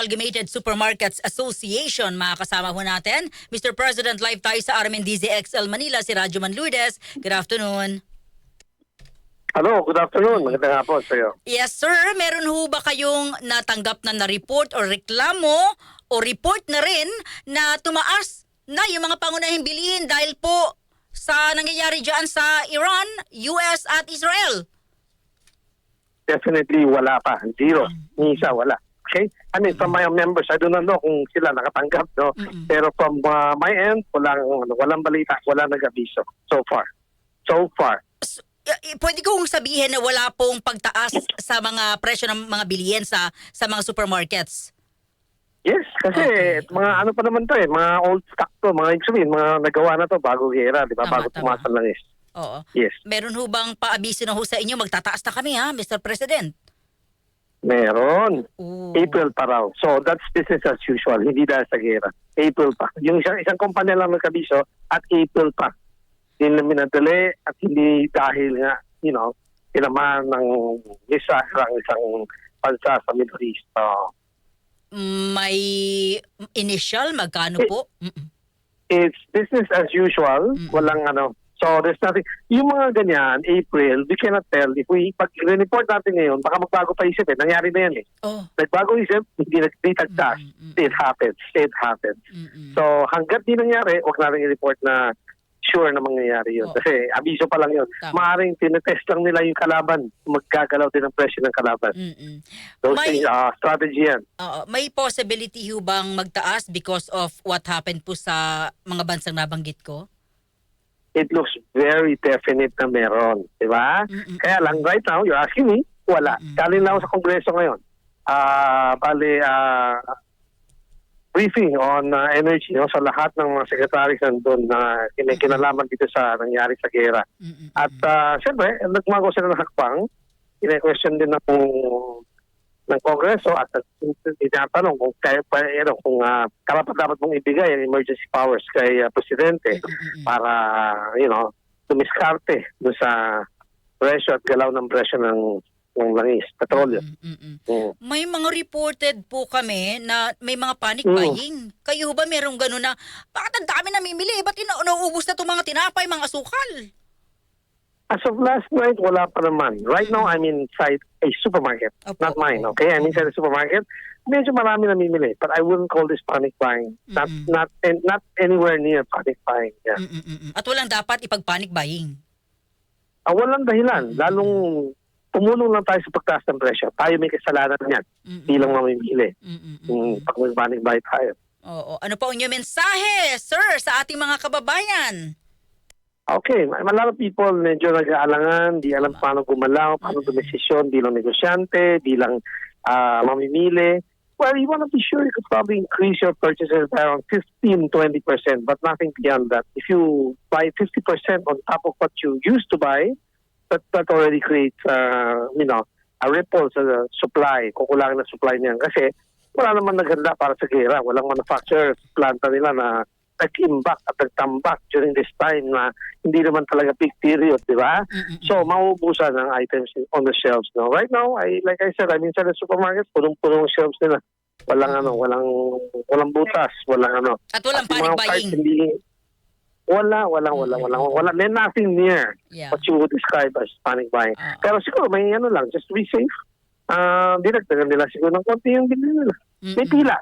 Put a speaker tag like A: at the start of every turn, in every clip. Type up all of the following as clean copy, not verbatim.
A: Amalgamated Supermarkets Association. Makakasama ho natin, Mr. President, live tayo sa RMNDZ XL Manila, si Radyo Manludes. Good afternoon.
B: Hello, good afternoon. Magandang hapon sa iyo.
A: Yes, sir. Meron ho ba kayong natanggap na report o reklamo o report na rin na tumaas na yung mga pangunahing bilihin dahil po sa nangyayari dyan sa Iran, US at Israel?
B: Definitely wala pa. Zero. Ni isa wala. Okay? I mean, from my members, I do not know kung sila nakatanggap, no? Pero from my end, walang balita, walang nag-abiso so far. So far.
A: Pwede kong sabihin na wala pong pagtaas sa mga presyo ng mga bilihin sa mga supermarkets?
B: Yes, kasi mga ano pa naman to mga old stock to, mga ibig mga nagawa na to bago gera, di ba?
A: Tama,
B: Bago
A: tama.
B: tumasan lang is.
A: Oo.
B: Yes.
A: Meron ho bang paabiso na ho sa inyo? Magtataas na kami ha, Mr. President?
B: Meron.
A: Ooh.
B: April pa raw. So that's business as usual, hindi dahil sa gera. April pa. Yung isang kumpanya lang nagkabiso at April pa. Hindi na minadali at hindi dahil nga, tinamaan ng isang bansa sa Middle East.
A: May initial, magkano po?
B: It's business as usual. Walang So there's nothing. Yung mga ganyan, April, we cannot tell. If pag-report natin ngayon, baka magbago pa isip Nangyari na yan
A: Oh.
B: Nagbago isip, hindi nagtagtas. It happens. So hanggat di nangyari, huwag natin i-report na sure na mangyayari yun. Kasi abiso pa lang yun.
A: Tama.
B: Maaring tinetest lang nila yung kalaban. Maggagalaw din ang presyo ng kalaban. Those things, strategy yan.
A: May possibility ho bang magtaas because of what happened po sa mga bansang nabanggit ko?
B: It looks very definite na meron. Diba? Kaya lang, right now, you're asking me, wala. Galing lang ako sa Kongreso ngayon. Briefing on energy sa lahat ng mga secretaries nandun na kinalaman dito sa nangyari sa gera. At siyempre, nagmagawa sila ng hakbang. Ine-question din ng Kongreso at tinatanong kung karapat dapat mong ibigay ang emergency powers kay Presidente para, tumiskarte doon sa presyo at galaw ng presyo ng langis, petrolyo.
A: May mga reported po kami na may mga panic buying. Kayo ba merong gano'n na, bakit ang dami namimili? Ba't nauubos na itong mga tinapay, mga asukal?
B: As of last night, wala pa naman. Right now, I'm inside a supermarket. Not mine, okay? I'm inside a supermarket. Medyo marami namimili, but I wouldn't call this panic buying. Not anywhere near panic buying. Yeah.
A: At walang dapat ipag-panic buying?
B: Walang dahilan. Lalong tumulong lang tayo sa pagtaas ng presyo. Tayo may kasalanan yan. Bilang mamimili. Pag may panic buy tayo.
A: Oo. Ano pa ang inyong mensahe, sir, sa ating mga kababayan?
B: Okay, a lot of people medyo nag-aalangan, di alam paano gumalaw, paano dumesisyon bilang negosyante, bilang mamimili. Well, you want to be sure you could probably increase your purchases by around 15-20%, but nothing beyond that. If you buy 50% on top of what you used to buy, that already creates, a ripple sa supply, kukulangan na supply niyan. Kasi wala naman naghanda para sa gera, walang manufacturer, planta nila na nag-imbak at nagtambak during this time na hindi naman talaga peak period, di ba? So, mauubusan ang items on the shelves. No? Right now, like I said, I'm inside the supermarket, punong-punong shelves nila. Walang walang butas, walang
A: At walang panic buying?
B: Wala. There's nothing near what you would describe as panic buying. Pero siguro, may just to be safe, dinagdagan nila siguro ng konti yung bilhin nila. May pila.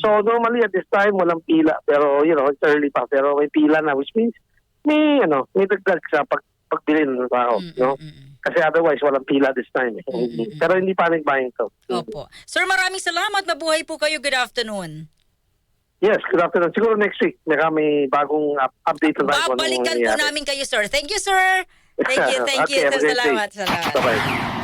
B: So normally at this time walang pila pero it's early pa pero may pila na which means may dagdag sa pagbili ng tao, Kasi otherwise walang pila this time. Pero hindi panic buying to.
A: Opo. Sir, maraming salamat. Mabuhay po kayo. Good afternoon.
B: Yes, good afternoon. Siguro next week may bagong update na tayo.
A: Babalikan po namin kayo, sir. Thank you, sir. Thank you.
B: Okay,
A: Salamat.
B: Bye-bye.